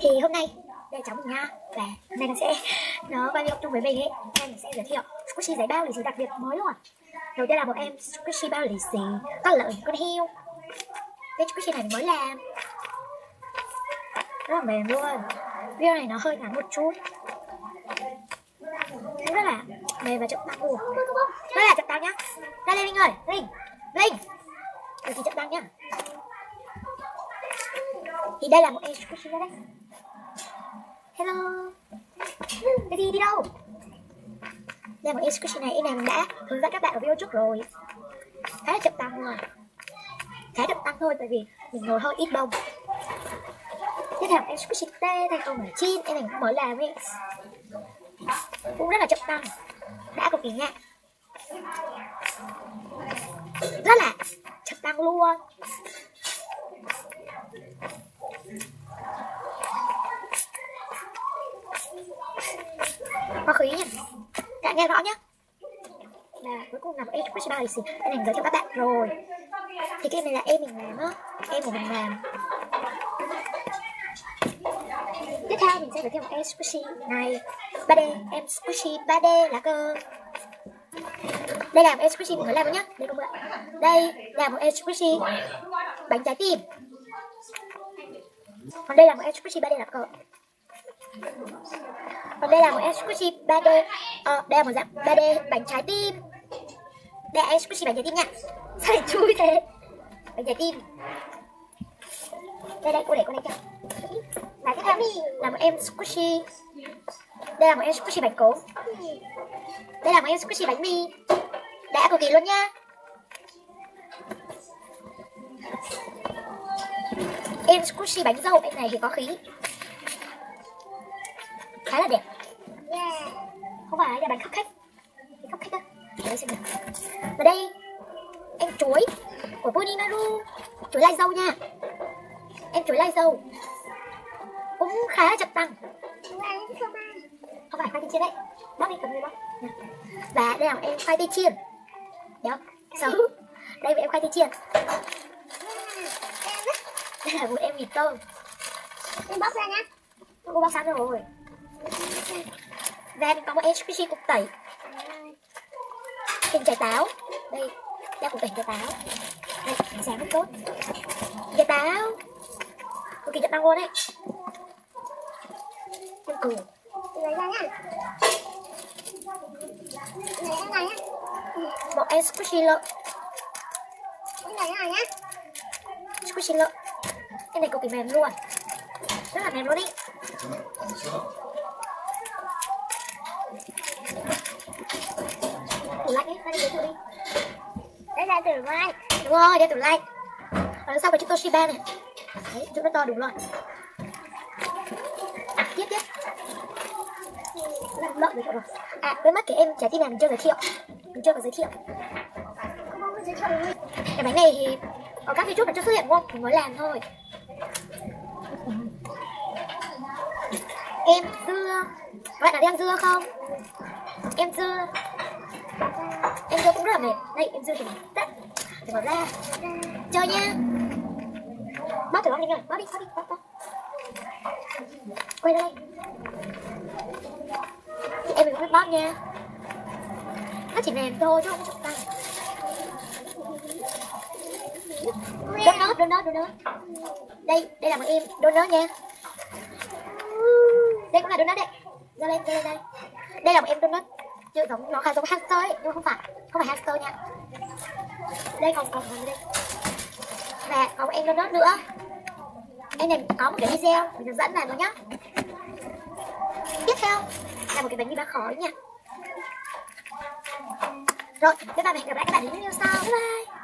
Thì hôm nay đây là cháu mình nha, và hôm nay nó quay video chung với mình ấy. Hôm nay mình sẽ giới thiệu squishy giấy bao lì xì đặc biệt mới luôn. Đầu tiên là một em squishy bao lì xì con lợn con heo. Cái squishy này mình mới làm, rất là mềm luôn. Video này nó hơi ngắn một chút, rất là mềm và chậm tăng luôn. Đây là chậm tăng nhá. Đây lên Linh ơi, Linh thì chậm tăng nhá. Thì đây là một em squishy đây. Hello. Cái gì đi đâu? Đây là một em squishy này, em này mình đã hướng dẫn các bạn ở video trước rồi. Khá là chậm tăng luôn, khá chậm tăng thôi, tại vì mình ngồi hơi ít bông. Tiếp theo em squishy tê thành công ở chin, em này cũng mới làm ấy, cũng rất là chậm tăng, đã cực kỳ nhẹ, rất là chậm tăng luôn. Có khí nhỉ, các bạn nghe rõ nhé. Và cuối cùng là một em squishy bao lì xì, em này giới thiệu các bạn rồi. Thì cái này là em mình làm á, em của mình làm. Tiếp theo mình sẽ giới thiệu một em squishy này 3D, em squishy 3D lá cờ. Đây là một em squishy mình mới làm rồi nhá. Đây là một em squishy bánh trái tim. Còn đây là một em squishy 3D lá cờ. Còn đây là một em squishy 3D, đây là một dạng 3D bánh trái tim. Đây là em squishy bánh trái tim nha. Sao lại chui thế? Bánh trái tim. Đây cô để con này cho. Và tiếp theo là một em squishy. Đây là một em squishy bánh cốm. Đây là một em squishy bánh mì. Đã cực kỳ luôn nha. Em squishy bánh dâu, em này thì có khí, khá là đẹp. Không phải là bánh cupcake, đó. Đây xem nào. Và đây em chuối của Bunimaru, chuối lai dâu nha. Em chuối lai dâu cũng khá là chậm tăng. Không phải khoai tây chiên đấy, bóc đi cầm đi bóc. Và đây là một em khoai tây chiên. Đấy không? Xấu. Đây là em khoai tây chiên. Đây là một em mì tôm. Em bóc ra nhá. Cô bóc sẵn rồi. Và có một em squishy cục tẩy hình trái táo. Đây là cục tẩy trái táo. Đây, sáng rất tốt. Trái táo cực kỳ chậm tăng luôn đấy. Em cười. Lấy ra nhá. Lấy ra nhá. Một em squishy lợn. Lấy ra nhá. Squishy lợn. Cái này cực kỳ mềm luôn, rất là mềm luôn đi. Tủ lạnh ấy, ra đi giới thiệu đi. Đây là tủ lạnh. Đúng rồi, đây tủ lạnh. Và sau cái chữ Toshiba này. Đấy, chữ nó to đúng rồi. Tiếp. Lợn giới thiệu rồi. À, quên mất cái em trái tim này mình chưa giới thiệu. Cái bánh này thì ở các YouTube nó chưa xuất hiện đúng không? Mình mới làm thôi. Em dưa. Các bạn nào đi ăn dưa không? Em dưa cũng rất là mềm. Đây em dưa thì tắt. Để bỏ ra chơi nha. Bóc thử bóc đi rồi. Bóc đi. Quay đây. Thì em mình cũng biết bóc nha. Nó chỉ mềm thôi chứ không có chậm tăng. Donut. Đây là một em donut nha. Đây cũng là donut đấy. Ra lên đây. Đây là một em donut. Chứ nó khá giống hamster ấy, nhưng không phải hamster nha. Đây còn đây. Và có một em donut nữa. Em này có một cái video mình hướng dẫn làm rồi nhá. Tiếp theo là một cái bánh mì ba khói nha. Rồi, bye bye, hẹn gặp lại các bạn đến video sau. Bye bye.